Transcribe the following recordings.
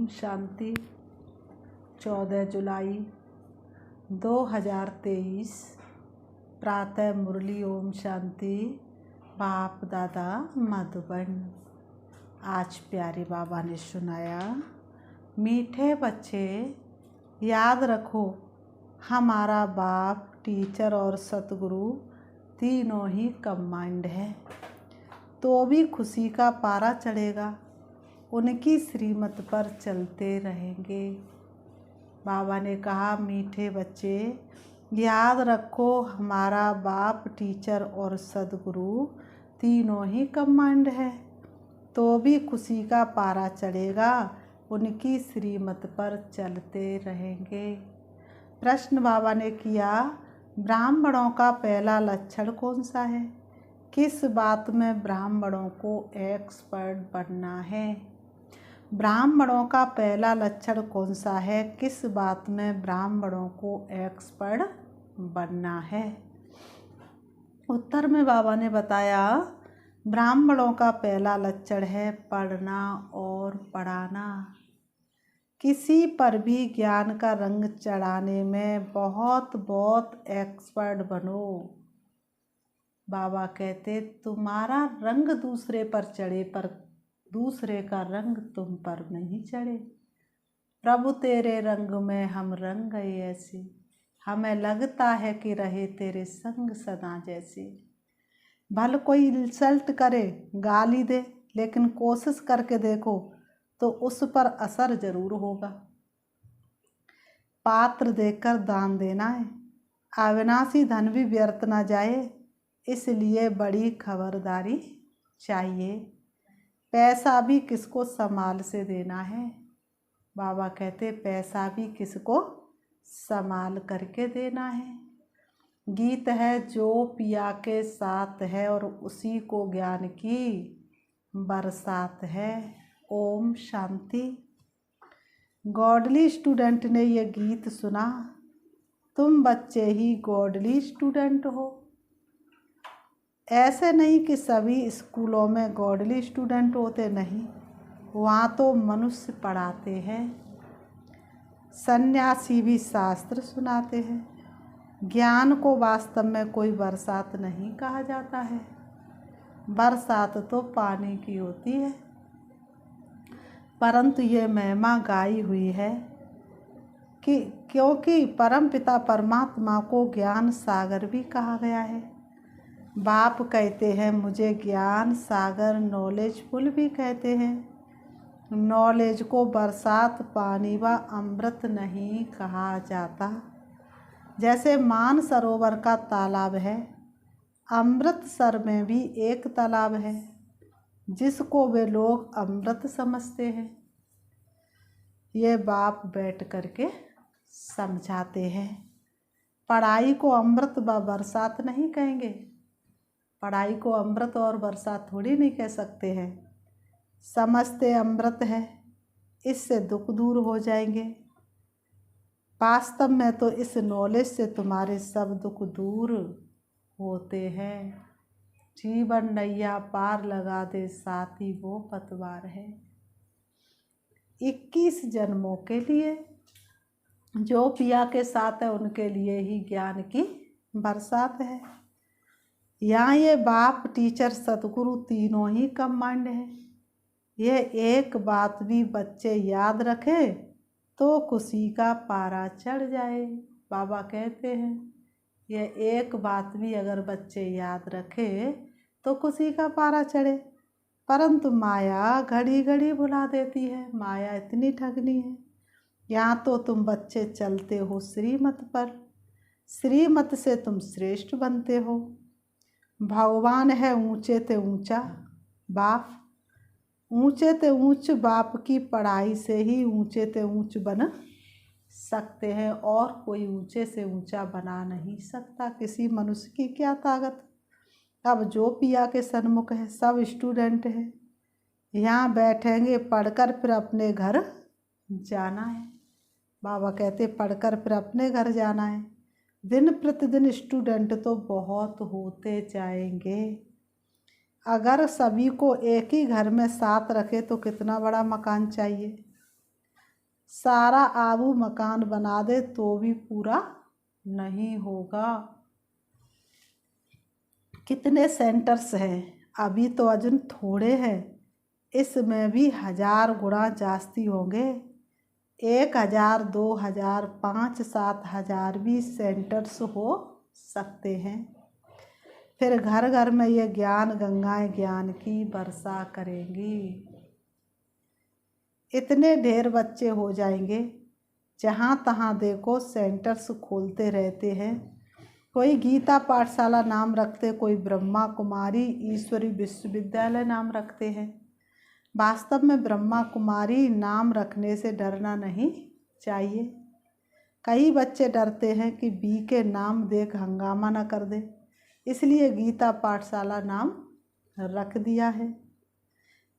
ओम शांति। 14 जुलाई 2023 प्रातः मुरली। ओम शांति। बाप दादा मधुबन। आज प्यारे बाबा ने सुनाया, मीठे बच्चे याद रखो, हमारा बाप, टीचर और सतगुरु तीनों ही कंबाइंड है, तो भी खुशी का पारा चढ़ेगा, उनकी श्रीमत पर चलते रहेंगे। बाबा ने कहा, मीठे बच्चे याद रखो, हमारा बाप, टीचर और सद्गुरु तीनों ही कंबाइंड है, तो भी खुशी का पारा चढ़ेगा, उनकी श्रीमत पर चलते रहेंगे। प्रश्न बाबा ने किया, ब्राह्मणों का पहला लक्षण कौन सा है? किस बात में ब्राह्मणों को एक्सपर्ट बनना है? ब्राह्मणों का पहला लक्षण कौन सा है? किस बात में ब्राह्मणों को एक्सपर्ट बनना है? उत्तर में बाबा ने बताया, ब्राह्मणों का पहला लक्षण है पढ़ना और पढ़ाना। किसी पर भी ज्ञान का रंग चढ़ाने में बहुत एक्सपर्ट बनो। बाबा कहते, तुम्हारा रंग दूसरे पर चढ़े, पर दूसरे का रंग तुम पर नहीं चढ़े। प्रभु तेरे रंग में हम रंग गए ऐसे, हमें लगता है कि रहे तेरे संग सदा जैसे। भले कोई इंसल्ट करे, गाली दे, लेकिन कोशिश करके देखो तो उस पर असर जरूर होगा। पात्र देखकर दान देना है, अविनाशी धन भी व्यर्थ ना जाए, इसलिए बड़ी खबरदारी चाहिए। पैसा भी किसको संभाल से देना है। बाबा कहते, पैसा भी किसको संभाल करके देना है। गीत है, जो पिया के साथ है और उसी को ज्ञान की बरसात है। ओम शांति। गॉडली स्टूडेंट ने ये गीत सुना, तुम बच्चे ही गॉडली स्टूडेंट हो। ऐसे नहीं कि सभी स्कूलों में गॉडली स्टूडेंट होते, नहीं, वहाँ तो मनुष्य पढ़ाते हैं, सन्यासी भी शास्त्र सुनाते हैं। ज्ञान को वास्तव में कोई बरसात नहीं कहा जाता है, बरसात तो पानी की होती है, परंतु ये महिमा गाई हुई है कि क्योंकि परमपिता परमात्मा को ज्ञान सागर भी कहा गया है। बाप कहते हैं, मुझे ज्ञान सागर, नॉलेजफुल भी कहते हैं। नॉलेज को बरसात, पानी व अमृत नहीं कहा जाता। जैसे मान सरोवर का तालाब है, अमृतसर में भी एक तालाब है, जिसको वे लोग अमृत समझते हैं। ये बाप बैठ करके समझाते हैं। पढ़ाई को अमृत व बरसात नहीं कहेंगे, पढ़ाई को अमृत और बरसात थोड़ी नहीं कह सकते हैं। समझते अमृत है, इससे दुख दूर हो जाएंगे। वास्तव में तो इस नॉलेज से तुम्हारे सब दुख दूर होते हैं। जीवन नैया पार लगा दे, साथी वो पतवार है। 21 जन्मों के लिए जो पिया के साथ है, उनके लिए ही ज्ञान की बरसात है। यहाँ ये बाप, टीचर, सतगुरु तीनों ही कंबाइंड है। ये एक बात भी बच्चे याद रखे तो खुशी का पारा चढ़ जाए। बाबा कहते हैं, ये एक बात भी अगर बच्चे याद रखे तो खुशी का पारा चढ़े, परंतु माया घड़ी घड़ी भुला देती है। माया इतनी ठगनी है। यहाँ तो तुम बच्चे चलते हो श्रीमत पर, श्रीमत से तुम श्रेष्ठ बनते हो। भगवान है ऊंचे ते ऊंचा बाप, ऊंचे ते ऊंच बाप की पढ़ाई से ही ऊंचे ते ऊंच बन सकते हैं, और कोई ऊंचे से ऊंचा बना नहीं सकता। किसी मनुष्य की क्या ताकत। अब जो पिया के सन्मुख है, सब स्टूडेंट है, यहाँ बैठेंगे, पढ़कर फिर अपने घर जाना है। बाबा कहते, पढ़कर फिर अपने घर जाना है। दिन प्रतिदिन स्टूडेंट तो बहुत होते जाएंगे। अगर सभी को एक ही घर में साथ रखे तो कितना बड़ा मकान चाहिए। सारा आबू मकान बना दे तो भी पूरा नहीं होगा। कितने सेंटर्स हैं, अभी तो अजून थोड़े हैं, इसमें भी 1000 गुना जास्ती होंगे। 1000, 2000, 5, 7000 भी सेंटर्स हो सकते हैं। फिर घर घर में ये ज्ञान गंगाएं ज्ञान की वर्षा करेंगी। इतने ढेर बच्चे हो जाएंगे, जहाँ तहाँ देखो सेंटर्स खोलते रहते हैं। कोई गीता पाठशाला नाम रखते, कोई ब्रह्मा कुमारी ईश्वरी विश्वविद्यालय नाम रखते हैं। वास्तव में ब्रह्मा कुमारी नाम रखने से डरना नहीं चाहिए। कई बच्चे डरते हैं कि बी के नाम देख हंगामा न कर दे, इसलिए गीता पाठशाला नाम रख दिया है।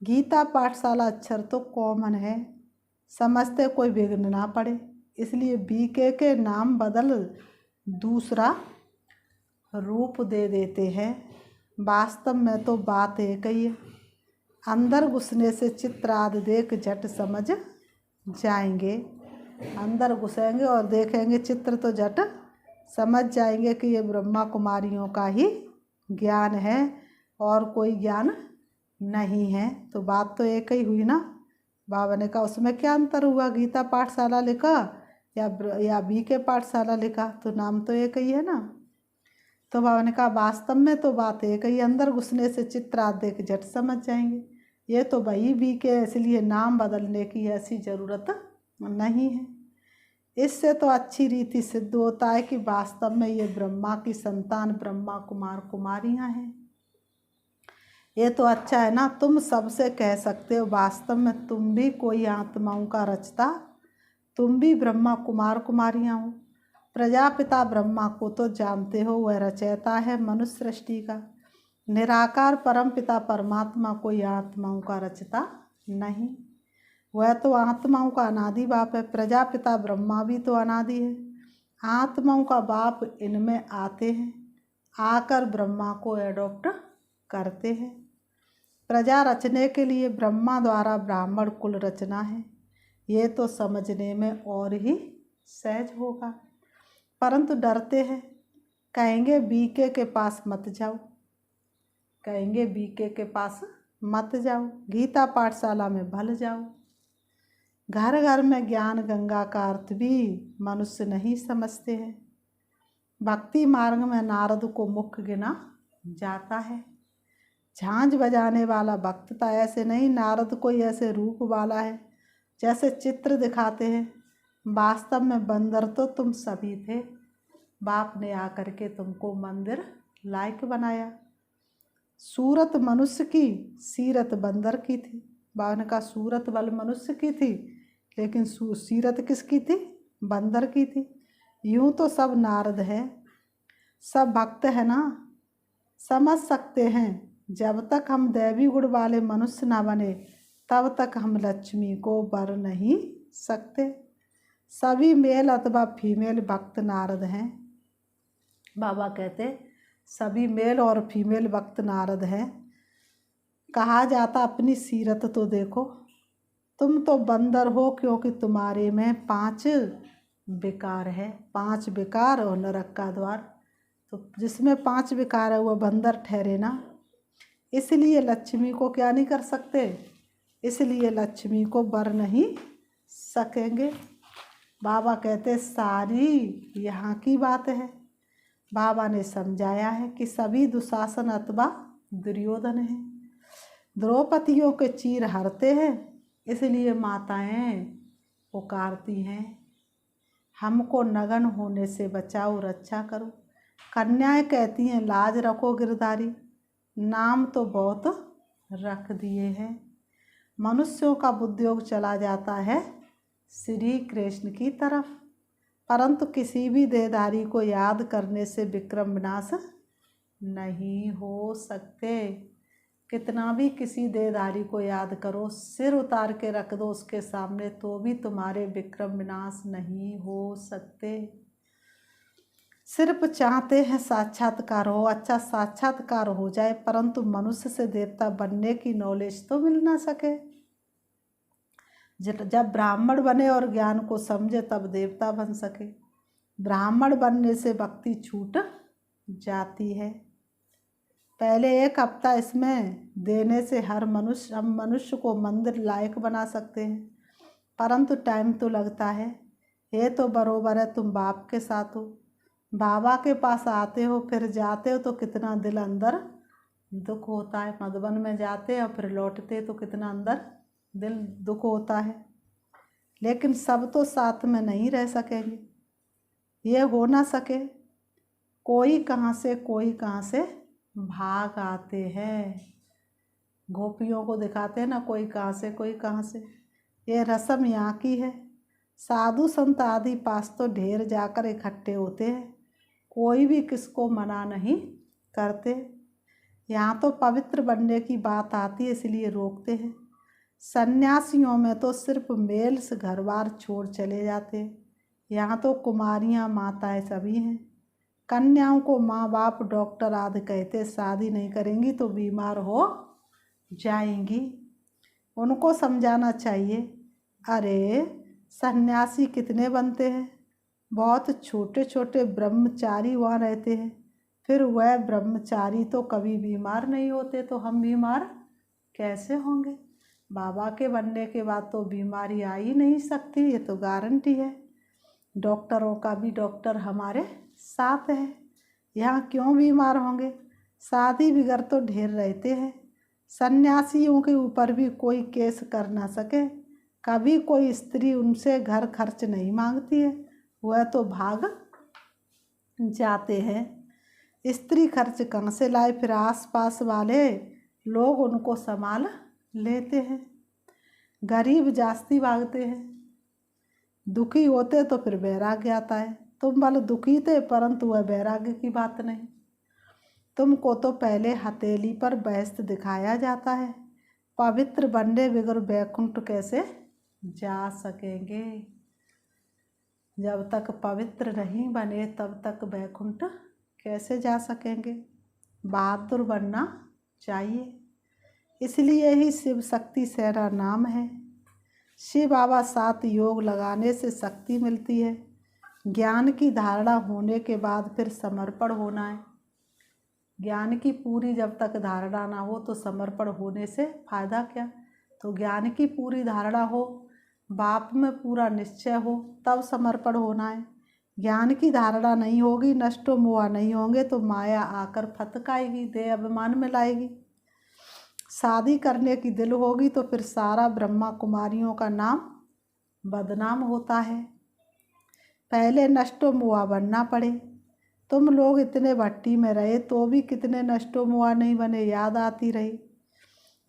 गीता पाठशाला अक्षर तो कॉमन है, समझते कोई विघ्न ना पड़े, इसलिए बी के नाम बदल दूसरा रूप दे देते हैं। वास्तव में तो बात एक ही है। अंदर घुसने से चित्र आदि देख झट समझ जाएंगे। अंदर घुसेंगे और देखेंगे चित्र तो झट समझ जाएंगे कि ये ब्रह्मा कुमारियों का ही ज्ञान है और कोई ज्ञान नहीं है। तो बात तो एक ही हुई ना। बाबा ने कहा उसमें क्या अंतर हुआ, गीता पाठशाला लिखा या बी के पाठशाला लिखा, तो नाम तो एक ही है ना। तो बाबा ने कहा वास्तव में तो बात एक ही, अंदर घुसने से चित्र आदि देख झट समझ जाएंगे। ये तो वही बी के, इसलिए नाम बदलने की ऐसी ज़रूरत नहीं है। इससे तो अच्छी रीति सिद्ध होता है कि वास्तव में ये ब्रह्मा की संतान ब्रह्मा कुमार कुमारियाँ हैं। ये तो अच्छा है ना, तुम सबसे कह सकते हो वास्तव में तुम भी कोई आत्माओं का रचता, तुम भी ब्रह्मा कुमार कुमारियाँ हो। प्रजापिता ब्रह्मा को तो जानते हो, वह रचयिता है मनुष्य सृष्टि का। निराकार परम पिता परमात्मा कोई आत्माओं का रचता नहीं, वह तो आत्माओं का अनादि बाप है। प्रजापिता ब्रह्मा भी तो अनादि है। आत्माओं का बाप इनमें आते हैं, आकर ब्रह्मा को एडॉप्ट करते हैं। प्रजा रचने के लिए ब्रह्मा द्वारा ब्राह्मण कुल रचना है। ये तो समझने में और ही सहज होगा, परंतु डरते हैं। कहेंगे बीके के पास मत जाओ, कहेंगे बीके के पास मत जाओ, गीता पाठशाला में भल जाओ। घर घर में ज्ञान गंगा का अर्थ भी मनुष्य नहीं समझते हैं। भक्ति मार्ग में नारद को मुख्य गिना जाता है। झांझ बजाने वाला भक्त था ऐसे नहीं, नारद कोई ऐसे रूप वाला है जैसे चित्र दिखाते हैं। वास्तव में बंदर तो तुम सभी थे, बाप ने आकर के तुमको मंदिर लायक बनाया। सूरत मनुष्य की, सीरत बंदर की थी। बाबा ने कहा सूरत बल मनुष्य की थी, लेकिन सीरत किसकी थी, बंदर की थी। यूं तो सब नारद है, सब भक्त है ना, समझ सकते हैं। जब तक हम दैवी गुण वाले मनुष्य ना बने तब तक हम लक्ष्मी को वर नहीं सकते। सभी मेल अथवा फीमेल भक्त नारद हैं। बाबा कहते सभी मेल और फीमेल भक्त नारद हैं। कहा जाता अपनी सीरत तो देखो, तुम तो बंदर हो क्योंकि तुम्हारे में 5 विकार है। 5 विकार और नरक का द्वार, तो जिसमें 5 विकार है वह बंदर ठहरे ना। इसलिए लक्ष्मी को क्या नहीं कर सकते, इसलिए लक्ष्मी को वर नहीं सकेंगे। बाबा कहते सारी यहाँ की बात है। बाबा ने समझाया है कि सभी दुशासन अथवा दुर्योधन हैं। द्रौपदियों के चीर हरते हैं, इसलिए माताएं पुकारती हैं हमको नगन होने से बचाओ, रक्षा करो। कन्याएं कहती हैं लाज रखो गिरधारी, नाम तो बहुत रख दिए हैं। मनुष्यों का बुद्धियोग चला जाता है श्री कृष्ण की तरफ, परंतु किसी भी देहधारी को याद करने से विक्रम विनाश नहीं हो सकते। कितना भी किसी देहधारी को याद करो, सिर उतार के रख दो उसके सामने, तो भी तुम्हारे विक्रम विनाश नहीं हो सकते। सिर्फ चाहते हैं साक्षात्कार हो, अच्छा साक्षात्कार हो जाए, परंतु मनुष्य से देवता बनने की नॉलेज तो मिल ना सके। जब ब्राह्मण बने और ज्ञान को समझे तब देवता बन सके। ब्राह्मण बनने से भक्ति छूट जाती है। पहले 1 हफ्ता इसमें देने से हम मनुष्य को मंदिर लायक बना सकते हैं, परंतु टाइम तो लगता है। ये तो बरोबर है तुम बाप के साथ हो, बाबा के पास आते हो फिर जाते हो तो कितना दिल अंदर दुख होता है। मधुबन में जाते और फिर लौटते तो कितना अंदर दिल दुख होता है। लेकिन सब तो साथ में नहीं रह सकेंगे, ये हो ना सके। कोई कहाँ से भाग आते हैं। गोपियों को दिखाते हैं ना, कोई कहाँ से। ये रस्म यहाँ की है। साधु संत आदि पास तो ढेर जाकर इकट्ठे होते हैं, कोई भी किसको मना नहीं करते। यहाँ तो पवित्र बनने की बात आती है इसलिए रोकते हैं। सन्यासियों में तो सिर्फ मेल से घर बार छोड़ चले जाते हैं। यहाँ तो कुमारियाँ माताएं सभी हैं। कन्याओं को माँ बाप डॉक्टर आदि कहते, शादी नहीं करेंगी तो बीमार हो जाएंगी। उनको समझाना चाहिए, अरे सन्यासी कितने बनते हैं, बहुत छोटे छोटे ब्रह्मचारी वहाँ रहते हैं, फिर वह ब्रह्मचारी तो कभी बीमार नहीं होते, तो हम बीमार कैसे होंगे। बाबा के बनने के बाद तो बीमारी आ ही नहीं सकती, ये तो गारंटी है। डॉक्टरों का भी डॉक्टर हमारे साथ है, यहाँ क्यों बीमार होंगे। शादी बिगड़ तो ढेर रहते हैं। सन्यासियों के ऊपर भी कोई केस कर ना सके, कभी कोई स्त्री उनसे घर खर्च नहीं मांगती है, वह तो भाग जाते हैं। स्त्री खर्च कहाँ से लाए, फिर आसपास वाले लोग उनको संभाल लेते हैं। गरीब जास्ती भागते हैं, दुखी होते तो फिर वैराग्य आता है। तुम भले दुखी थे परंतु वह वैराग्य की बात नहीं। तुमको तो पहले हथेली पर बेस्त दिखाया जाता है। पवित्र बनने बगैर वैकुंठ कैसे जा सकेंगे। जब तक पवित्र नहीं बने तब तक वैकुंठ कैसे जा सकेंगे। बहादुर बनना चाहिए, इसलिए ही शिव शक्ति सेना नाम है। शिव बाबा 7 योग लगाने से शक्ति मिलती है। ज्ञान की धारणा होने के बाद फिर समर्पण होना है। ज्ञान की पूरी जब तक धारणा ना हो तो समर्पण होने से फायदा क्या। तो ज्ञान की पूरी धारणा हो, बाप में पूरा निश्चय हो, तब समर्पण होना है। ज्ञान की धारणा नहीं होगी, नष्टो मोह नहीं होंगे तो माया आकर फतकाएगी, देह अभिमान में लाएगी। शादी करने की दिल होगी तो फिर सारा ब्रह्मा कुमारियों का नाम बदनाम होता है। पहले नष्टो मुआ बनना पड़े। तुम लोग इतने भट्टी में रहे तो भी कितने नष्टो मुआ नहीं बने, याद आती रही।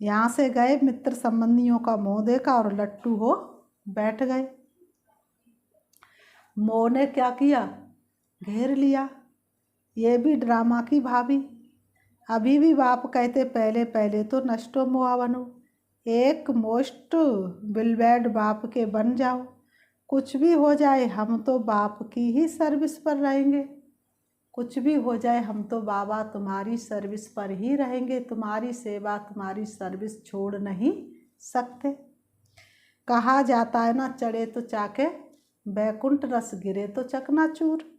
यहाँ से गए, मित्र संबंधियों का मोह देखा और लट्टू हो बैठ गए। मोह ने क्या किया, घेर लिया। ये भी ड्रामा की भाभी। अभी भी बाप कहते पहले पहले तो नष्टो मुआ बनो, एक मोस्ट बिलबैड बाप के बन जाओ। कुछ भी हो जाए हम तो बाप की ही सर्विस पर रहेंगे। कुछ भी हो जाए हम तो बाबा तुम्हारी सर्विस पर ही रहेंगे, तुम्हारी सेवा तुम्हारी सर्विस छोड़ नहीं सकते। कहा जाता है ना, चढ़े तो चाके बैकुंठ, रस गिरे तो चकनाचूर।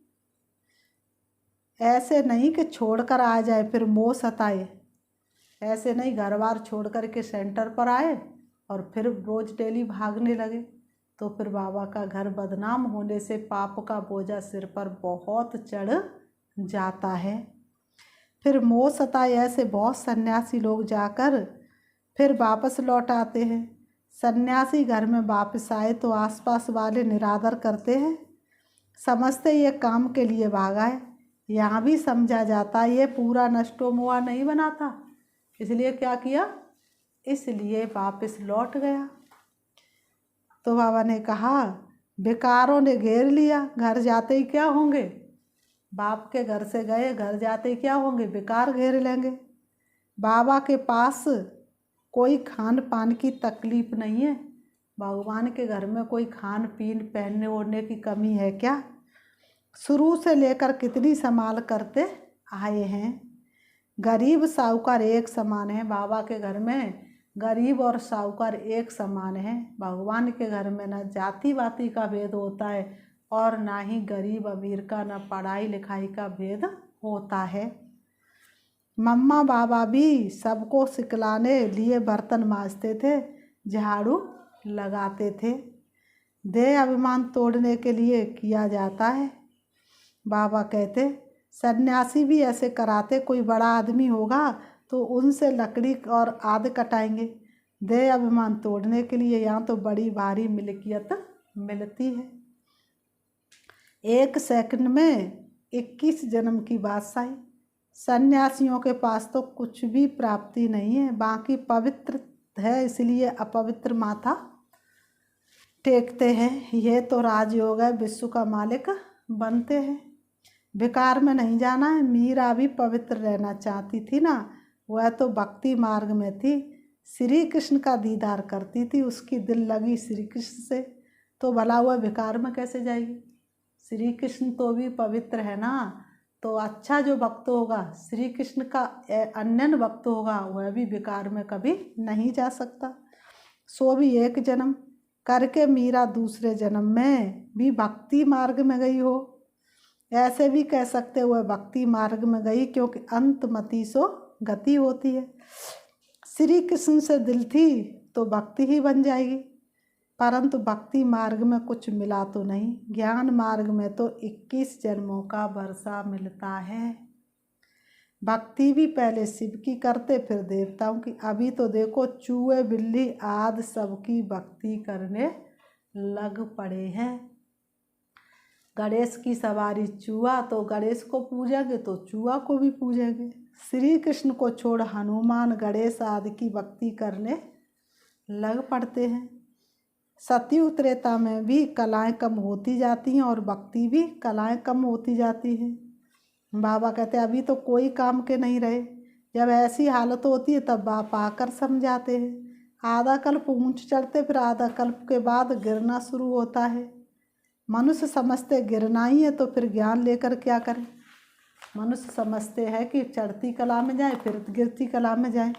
ऐसे नहीं कि छोड़कर आ जाए फिर मोह सताए। ऐसे नहीं घर बार छोड़ कर के सेंटर पर आए और फिर रोज डेली भागने लगे तो फिर बाबा का घर बदनाम होने से पाप का बोझा सिर पर बहुत चढ़ जाता है। फिर मोह सताए। ऐसे बहुत सन्यासी लोग जाकर फिर वापस लौट आते हैं। सन्यासी घर में वापस आए तो आसपास वाले निरादर करते हैं, समझते ये काम के लिए भागा है। यहाँ भी समझा जाता ये पूरा नष्टो मुआ नहीं बना था, इसलिए क्या किया, इसलिए वापस लौट गया। तो बाबा ने कहा बेकारों ने घेर लिया, घर जाते ही क्या होंगे, बाप के घर से गए, घर जाते ही क्या होंगे, बेकार घेर लेंगे। बाबा के पास कोई खान पान की तकलीफ नहीं है। भगवान के घर में कोई खान पीन पहनने ओढ़ने की कमी है क्या। शुरू से लेकर कितनी संभाल करते आए हैं। गरीब साहूकार एक समान है। बाबा के घर में गरीब और साहूकार एक समान है। भगवान के घर में न जाति वाति का भेद होता है और ना ही गरीब अमीर का, न पढ़ाई लिखाई का भेद होता है। मम्मा बाबा भी सबको सिखलाने लिए बर्तन मांजते थे, झाड़ू लगाते थे। देह अभिमान तोड़ने के लिए किया जाता है। बाबा कहते सन्यासी भी ऐसे कराते, कोई बड़ा आदमी होगा तो उनसे लकड़ी और आदि कटाएंगे। देह अभिमान तोड़ने के लिए यहाँ तो बड़ी भारी मिल्कियत मिलती है। 1 सेकंड में 21 जन्म की बादशाही। सन्यासियों के पास तो कुछ भी प्राप्ति नहीं है, बाकी पवित्र है इसलिए अपवित्र माथा टेकते हैं। यह तो राजयोग है, विश्व का मालिक बनते हैं। विकार में नहीं जाना है। मीरा भी पवित्र रहना चाहती थी ना, वह तो भक्ति मार्ग में थी, श्री कृष्ण का दीदार करती थी, उसकी दिल लगी श्री कृष्ण से, तो भला हुआ विकार में कैसे जाएगी। श्री कृष्ण तो भी पवित्र है ना, तो अच्छा जो भक्त होगा श्री कृष्ण का अन्य भक्त होगा वह भी विकार में कभी नहीं जा सकता। सो भी 1 जन्म करके मीरा दूसरे जन्म में भी भक्ति मार्ग में गई हो। ऐसे भी कह सकते वह भक्ति मार्ग में गई, क्योंकि अंतमति सो गति होती है। श्री कृष्ण से दिल थी तो भक्ति ही बन जाएगी, परंतु भक्ति मार्ग में कुछ मिला तो नहीं। ज्ञान मार्ग में तो 21 जन्मों का वर्षा मिलता है। भक्ति भी पहले शिव की करते फिर देवताओं की, अभी तो देखो चूहे बिल्ली आदि सबकी भक्ति करने लग पड़े हैं। गणेश की सवारी चूहा, तो गणेश को पूजेंगे तो चूहा को भी पूजेंगे। श्री कृष्ण को छोड़ हनुमान गणेश आदि की भक्ति करने लग पड़ते हैं। सतयुग त्रेता में भी कलाएं कम होती जाती हैं और भक्ति भी कलाएं कम होती जाती हैं। बाबा कहते हैं अभी तो कोई काम के नहीं रहे, जब ऐसी हालत होती है तब बाप आकर समझाते हैं। आधा कल्प ऊंच चढ़ते, फिर आधा कल्प के बाद गिरना शुरू होता है। मनुष्य समझते गिरना ही है, तो फिर ज्ञान लेकर क्या करें। मनुष्य समझते हैं कि चढ़ती कला में जाए फिर गिरती कला में जाए,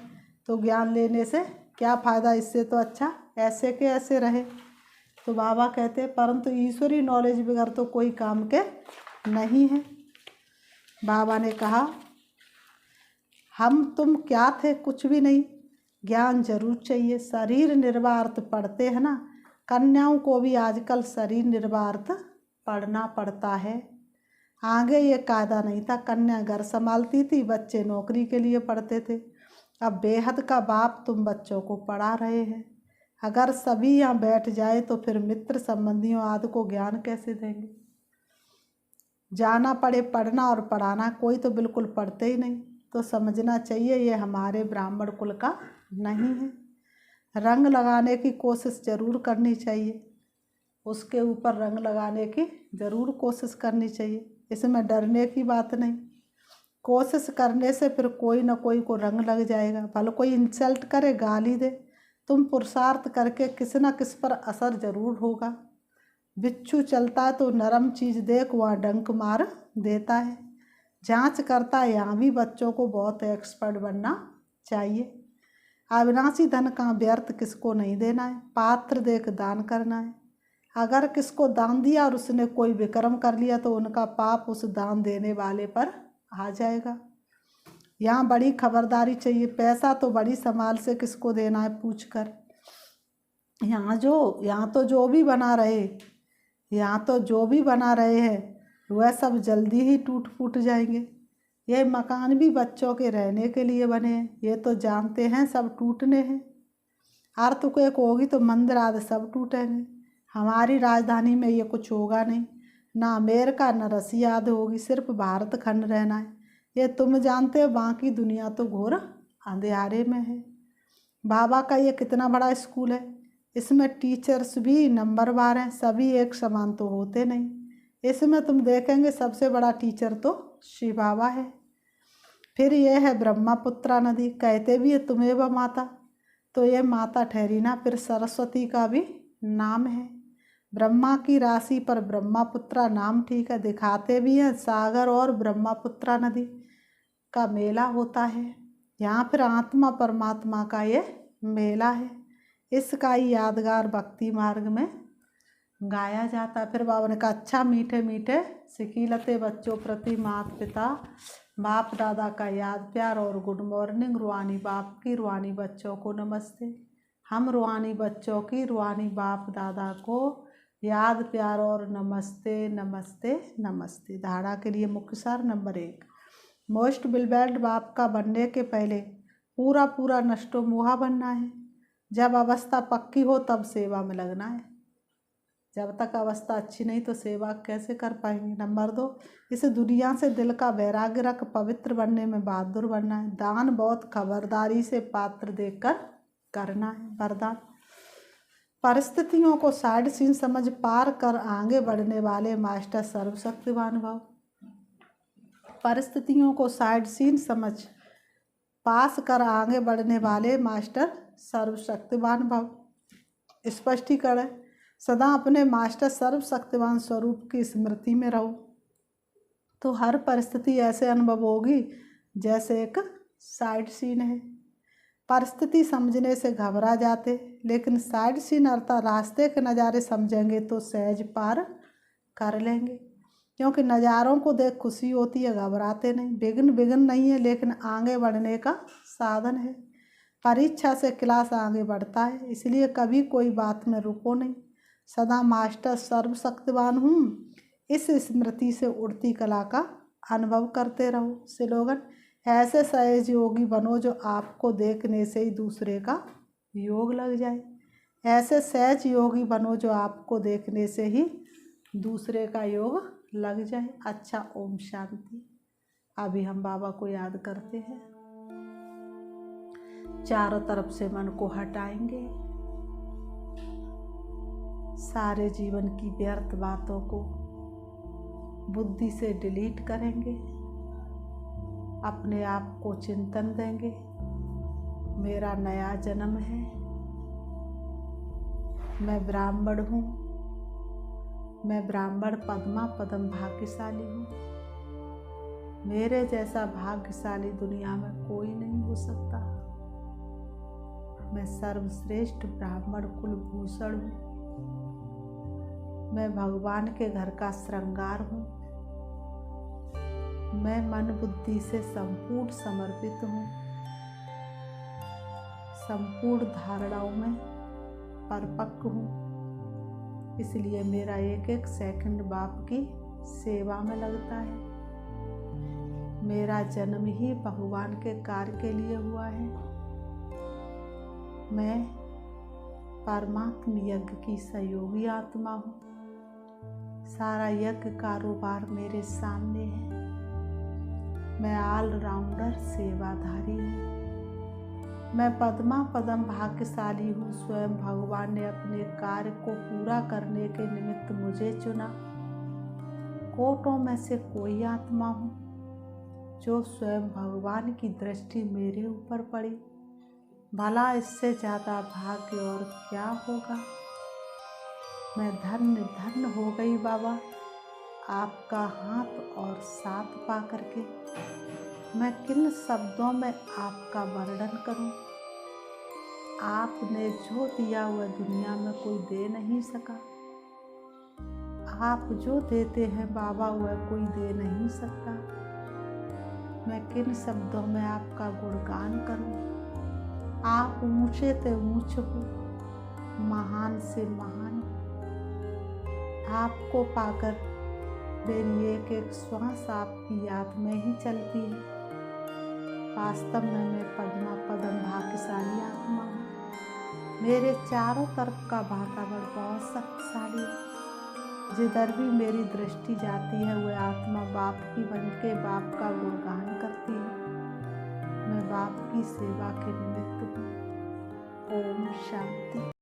तो ज्ञान लेने से क्या फ़ायदा, इससे तो अच्छा ऐसे के ऐसे रहे। तो बाबा कहते हैं परंतु ईश्वरी नॉलेज बगैर तो कोई काम के नहीं है। बाबा ने कहा हम तुम क्या थे, कुछ भी नहीं, ज्ञान जरूर चाहिए। शरीर निर्वार्थ पढ़ते हैं ना, कन्याओं को भी आजकल शरीर निर्वार्थ पढ़ना पड़ता है। आगे ये कायदा नहीं था, कन्या घर संभालती थी, बच्चे नौकरी के लिए पढ़ते थे। अब बेहद का बाप तुम बच्चों को पढ़ा रहे हैं। अगर सभी यहाँ बैठ जाए तो फिर मित्र संबंधियों आदि को ज्ञान कैसे देंगे। जाना पड़े पढ़ना और पढ़ाना, कोई तो बिल्कुल पढ़ते ही नहीं, तो समझना चाहिए ये हमारे ब्राह्मण कुल का नहीं है। रंग लगाने की कोशिश ज़रूर करनी चाहिए, उसके ऊपर रंग लगाने की ज़रूर कोशिश करनी चाहिए, इसमें डरने की बात नहीं। कोशिश करने से फिर कोई ना कोई को रंग लग जाएगा, भले कोई इंसल्ट करे गाली दे, तुम पुरुषार्थ करके किस न किस पर असर ज़रूर होगा। बिच्छू चलता है तो नरम चीज़ देख वहाँ डंक मार देता है। जांच करता है, यहाँ भी बच्चों को बहुत एक्सपर्ट बनना चाहिए। अविनाशी धन का व्यर्थ किसको नहीं देना है, पात्र देख दान करना है। अगर किसको दान दिया और उसने कोई विक्रम कर लिया तो उनका पाप उस दान देने वाले पर आ जाएगा। यहाँ बड़ी खबरदारी चाहिए, पैसा तो बड़ी संभाल से किसको देना है पूछ कर। यहाँ तो जो भी बना रहे हैं वह सब जल्दी ही टूट फूट जाएंगे। ये मकान भी बच्चों के रहने के लिए बने हैं, ये तो जानते हैं सब टूटने हैं। अर्थक्वेक होगी तो मंदिर आदि सब टूटेंगे। हमारी राजधानी में ये कुछ होगा नहीं, ना अमेरिका ना रसिया आदि होगी, सिर्फ भारत खंड रहना है। ये तुम जानते हो, बाकी दुनिया तो घोर अंधेरे में है। बाबा का ये कितना बड़ा स्कूल है, इसमें टीचर्स भी नंबरवार हैं, सभी एक समान तो होते नहीं। इसमें तुम देखेंगे सबसे बड़ा टीचर तो शिव बाबा है। फिर यह है ब्रह्मपुत्रा नदी, कहते भी है तुम्हें माता, तो ये माता ठहरी ना, फिर सरस्वती का भी नाम है। ब्रह्मा की राशि पर ब्रह्मपुत्रा नाम ठीक है, दिखाते भी हैं। सागर और ब्रह्मपुत्रा नदी का मेला होता है। यहाँ फिर आत्मा परमात्मा का ये मेला है। इसका ही यादगार भक्ति मार्ग में गाया जाता है। फिर बाबा ने कहा, अच्छा मीठे मीठे सिकीलते बच्चों प्रति माता पिता बाप दादा का याद प्यार और गुड मॉर्निंग। रूहानी बाप की रूहानी बच्चों को नमस्ते। हम रूहानी बच्चों की रूहानी बाप दादा को याद प्यार और नमस्ते नमस्ते नमस्ते। धारणा के लिए मुख्य सार नंबर 1, मोस्ट बिलबेल्ड बाप का बनने के पहले पूरा पूरा नष्टो मुहा बनना है। जब अवस्था पक्की हो तब सेवा में लगना है। जब तक अवस्था अच्छी नहीं तो सेवा कैसे कर पाएंगे। नंबर 2, इस दुनिया से दिल का वैराग्य रख पवित्र बनने में बहादुर बनना है। दान बहुत खबरदारी से पात्र देकर करना है। वरदान, परिस्थितियों को साइड सीन समझ पार कर आगे बढ़ने वाले मास्टर सर्वशक्तिवान भव। परिस्थितियों को साइड सीन समझ पास कर आगे बढ़ने वाले मास्टर सर्वशक्तिवान भव। स्पष्टीकरण, सदा अपने मास्टर सर्वशक्तिवान स्वरूप की स्मृति में रहो तो हर परिस्थिति ऐसे अनुभव होगी जैसे एक साइड सीन है। परिस्थिति समझने से घबरा जाते, लेकिन साइड सीन अर्थात रास्ते के नज़ारे समझेंगे तो सहज पार कर लेंगे। क्योंकि नज़ारों को देख खुशी होती है, घबराते नहीं। विघ्न नहीं है, लेकिन आगे बढ़ने का साधन है। परीक्षा से क्लास आगे बढ़ता है, इसलिए कभी कोई बात में रुको नहीं। सदा मास्टर सर्वशक्तिवान हूँ इस स्मृति से उड़ती कला का अनुभव करते रहो। स्लोगन, ऐसे सहज योगी बनो जो आपको देखने से ही दूसरे का योग लग जाए। ऐसे सहज योगी बनो जो आपको देखने से ही दूसरे का योग लग जाए। अच्छा, ओम शांति। अभी हम बाबा को याद करते हैं। चारों तरफ से मन को हटाएंगे, सारे जीवन की व्यर्थ बातों को बुद्धि से डिलीट करेंगे, अपने आप को चिंतन देंगे। मेरा नया जन्म है, मैं ब्राह्मण हूँ, मैं ब्राह्मण पद्मा पदम भाग्यशाली हूँ। मेरे जैसा भाग्यशाली दुनिया में कोई नहीं हो सकता। मैं सर्वश्रेष्ठ ब्राह्मण कुलभूषण हूँ। मैं भगवान के घर का श्रृंगार हूँ। मैं मन बुद्धि से संपूर्ण समर्पित हूँ। संपूर्ण धारणाओं में परिपक्व हूँ। इसलिए मेरा एक एक सेकंड बाप की सेवा में लगता है। मेरा जन्म ही भगवान के कार्य के लिए हुआ है। मैं परमात्म यज्ञ की सहयोगी आत्मा हूँ। सारा यज्ञ कारोबार मेरे सामने है। मैं ऑलराउंडर सेवाधारी हूँ। मैं पद्मा पदम भाग्यशाली हूँ। स्वयं भगवान ने अपने कार्य को पूरा करने के निमित्त मुझे चुना। कोटों में से कोई आत्मा हूँ जो स्वयं भगवान की दृष्टि मेरे ऊपर पड़ी। भला इससे ज़्यादा भाग्य और क्या होगा। मैं धन्य धन्य हो गई बाबा, आपका हाथ और साथ पा करके। मैं किन शब्दों में आपका वर्णन करूं। आपने जो दिया वह दुनिया में कोई दे नहीं सका। आप जो देते हैं बाबा वह कोई दे नहीं सकता। मैं किन शब्दों में आपका गुणगान करूं। आप ऊंचे से ऊंच हो, महान से महान। आपको पाकर मेरी एक एक श्वास आपकी याद में ही चलती है। वास्तव में मैं पद्मा पदम भाग्यशाली आत्मा हूँ। मेरे चारों तरफ का वातावरण बहुत शक्तिशाली है। जिधर भी मेरी दृष्टि जाती है वह आत्मा बाप की बनके बाप का गुणगान करती है। मैं बाप की सेवा के निमित्त हूँ। ओम शांति।